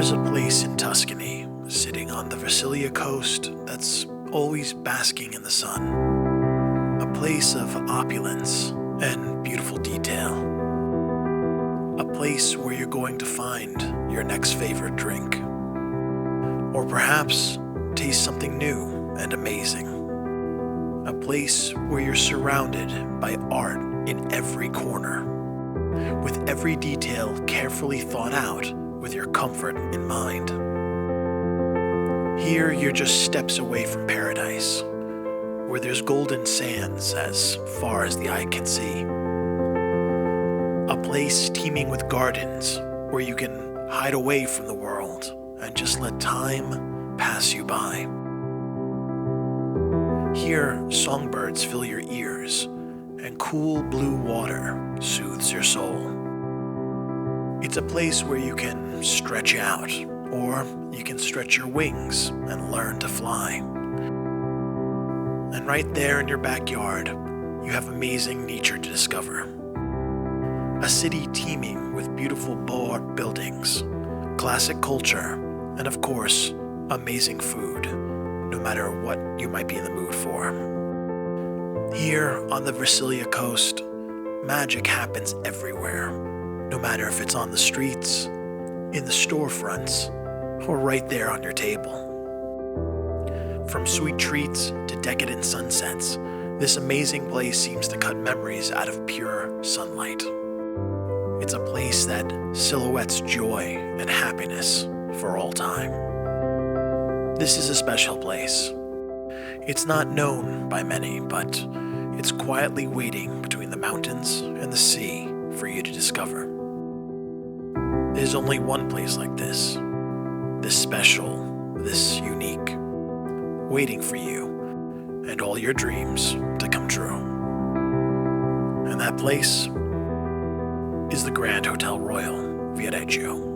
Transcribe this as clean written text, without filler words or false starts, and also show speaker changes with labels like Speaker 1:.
Speaker 1: There's a place in Tuscany, sitting on the Versilia coast, that's always basking in the sun. A place of opulence and beautiful detail. A place where you're going to find your next favorite drink. Or perhaps taste something new and amazing. A place where you're surrounded by art in every corner, with every detail carefully thought out with your comfort in mind. Here you're just steps away from paradise, where there's golden sands as far as the eye can see. A place teeming with gardens where you can hide away from the world and just let time pass you by. Here, songbirds fill your ears, and cool blue water soothes your soul. It's a place where you can stretch out, or you can stretch your wings and learn to fly. And right there in your backyard, you have amazing nature to discover. A city teeming with beautiful Beaux-Arts buildings, classic culture, and of course, amazing food, no matter what you might be in the mood for. Here on the Versilia coast, magic happens everywhere, no matter if it's on the streets, in the storefronts, or right there on your table. From sweet treats to decadent sunsets, this amazing place seems to cut memories out of pure sunlight. It's a place that silhouettes joy and happiness for all time. This is a special place. It's not known by many, but it's quietly waiting between the mountains and the sea for you to discover. There's only one place like this special, this unique, waiting for you and all your dreams to come true. And that place is the Grand Hotel Royal Viareggio.